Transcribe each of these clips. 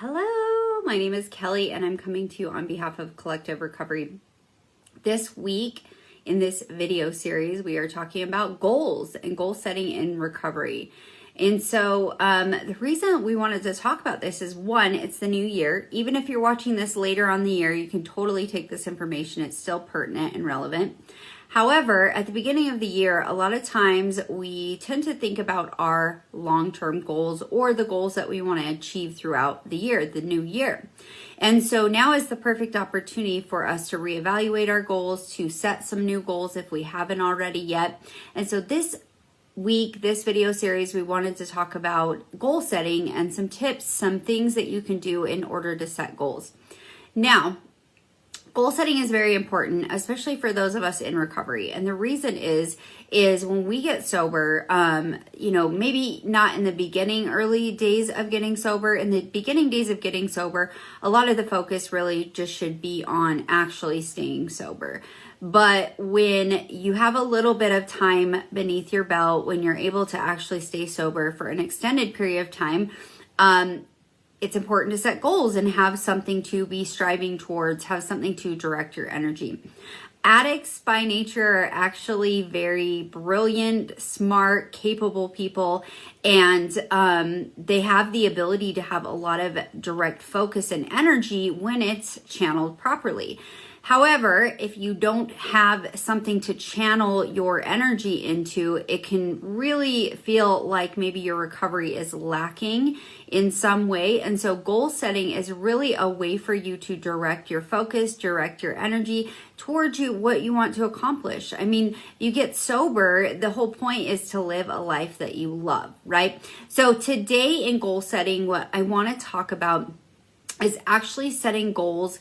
Hello, my name is Kelly and I'm coming to you on behalf of Collective Recovery. This week in this video series, we are talking about goals and goal setting in recovery. And so the reason we wanted to talk about this is one, it's the new year. Even if you're watching this later on the year, you can totally take this information. It's still pertinent and relevant. However, at the beginning of the year, a lot of times we tend to think about our long-term goals or the goals that we want to achieve throughout the year, the new year. And so now is the perfect opportunity for us to reevaluate our goals, to set some new goals if we haven't already yet. And so this week, this video series, we wanted to talk about goal setting and some tips, some things that you can do in order to set goals. Now, goal setting is very important, especially for those of us in recovery. And the reason is when we get sober, maybe not in the beginning, early days of getting sober. In the beginning days of getting sober, a lot of the focus really just should be on actually staying sober. But when you have a little bit of time beneath your belt, when you're able to actually stay sober for an extended period of time, it's important to set goals and have something to be striving towards, have something to direct your energy. Addicts by nature are actually very brilliant, smart, capable people, and they have the ability to have a lot of direct focus and energy when it's channeled properly. However, if you don't have something to channel your energy into, it can really feel like maybe your recovery is lacking in some way. And so goal setting is really a way for you to direct your focus, direct your energy towards what you want to accomplish. I mean, you get sober, the whole point is to live a life that you love, right? So today in goal setting, what I want to talk about is actually setting goals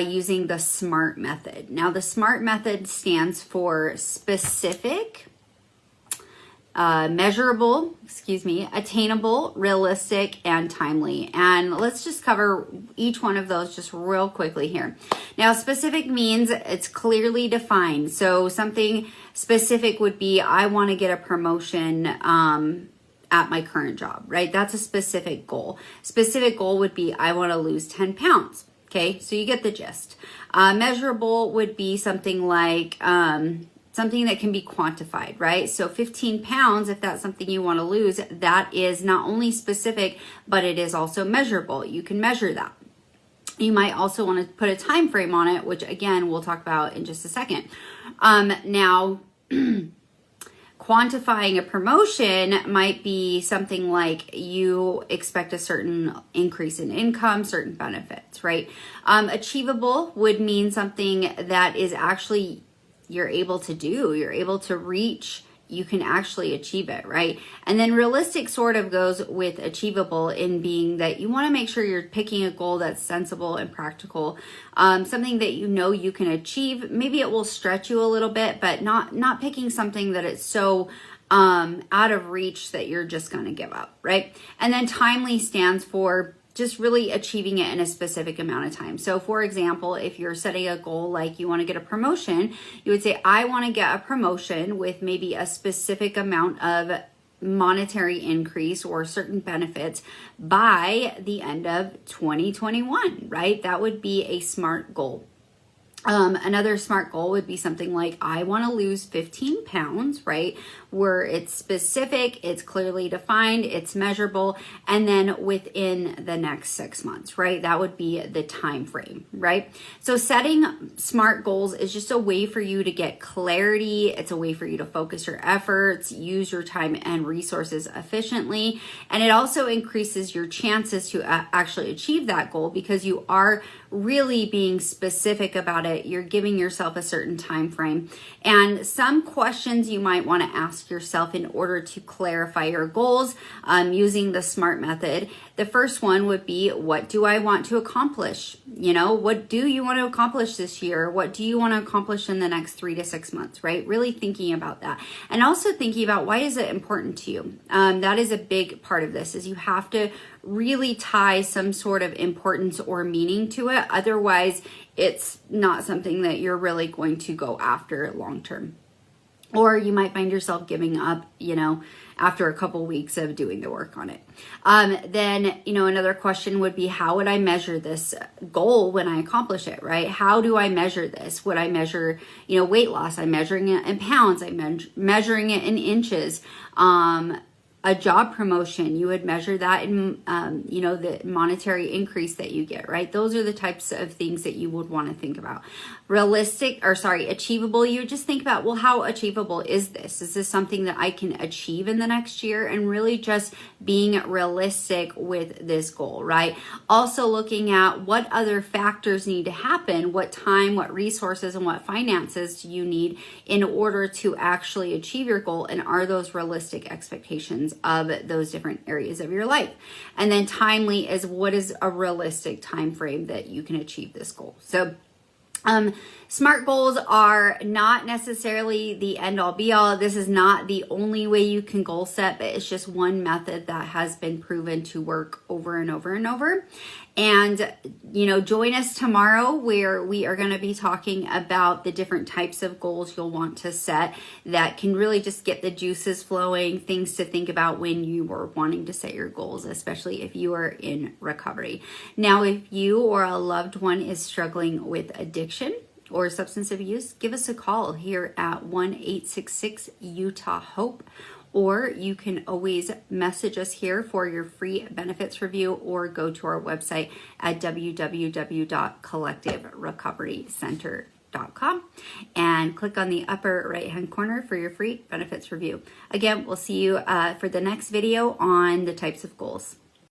using the SMART method. Now, the SMART method stands for specific, measurable, attainable, realistic, and timely. And let's just cover each one of those just real quickly here. Now, specific means it's clearly defined. So something specific would be, I want to get a promotion at my current job, right? That's a specific goal. Specific goal would be, I want to lose 10 pounds. Okay, so you get the gist. Measurable would be something like something that can be quantified, right? So 15 pounds, if that's something you want to lose, that is not only specific, but it is also measurable. You can measure that. You might also want to put a time frame on it, which again, we'll talk about in just a second. Now, quantifying a promotion might be something like you expect a certain increase in income, certain benefits, right? Achievable would mean something that is actually you're able to do, you're able to reach, you can actually achieve it, right? And then realistic sort of goes with achievable in being that you want to make sure you're picking a goal that's sensible and practical, something that you know you can achieve. Maybe it will stretch you a little bit, but not picking something that it's so out of reach that you're just going to give up, right? And then timely stands for just really achieving it in a specific amount of time. So for example, if you're setting a goal like you want to get a promotion, you would say, I want to get a promotion with maybe a specific amount of monetary increase or certain benefits by the end of 2021, right? That would be a SMART goal. Another SMART goal would be something like, I want to lose 15 pounds, right? Where it's specific, it's clearly defined, it's measurable, and then within the next 6 months, right? That would be the time frame, right? So setting SMART goals is just a way for you to get clarity. It's a way for you to focus your efforts, use your time and resources efficiently. And it also increases your chances to actually achieve that goal because you are really being specific about it. You're giving yourself a certain time frame. And some questions you might want to ask yourself in order to clarify your goals using the SMART method. The first one would be, what do I want to accomplish? What do you want to accomplish this year? What do you want to accomplish in the next 3 to 6 months, right? Really thinking about that. And also thinking about, why is it important to you? That is a big part of this, is you have to really tie some sort of importance or meaning to it. Otherwise, it's not something that you're really going to go after long term. Or you might find yourself giving up, after a couple weeks of doing the work on it. Then, another question would be, how would I measure this goal when I accomplish it, right? How do I measure this? Would I measure, weight loss? I'm measuring it in pounds. I'm measuring it in inches. A job promotion, you would measure that in, the monetary increase that you get, right? Those are the types of things that you would want to think about. Achievable, you just think about, well, how achievable is this? Is this something that I can achieve in the next year? And really just being realistic with this goal, right? Also looking at what other factors need to happen, what time, what resources, and what finances do you need in order to actually achieve your goal, and are those realistic expectations of those different areas of your life? And then timely is, what is a realistic time frame that you can achieve this goal? So SMART goals are not necessarily the end all be all. This is not the only way you can goal set, but it's just one method that has been proven to work over and over and over. And, join us tomorrow where we are going to be talking about the different types of goals you'll want to set that can really just get the juices flowing, things to think about when you are wanting to set your goals, especially if you are in recovery. Now, if you or a loved one is struggling with addiction or substance abuse, give us a call here at 1-866-UTAH-HOPE. Or you can always message us here for your free benefits review, or go to our website at www.collectiverecoverycenter.com and click on the upper right hand corner for your free benefits review. Again, we'll see you for the next video on the types of goals.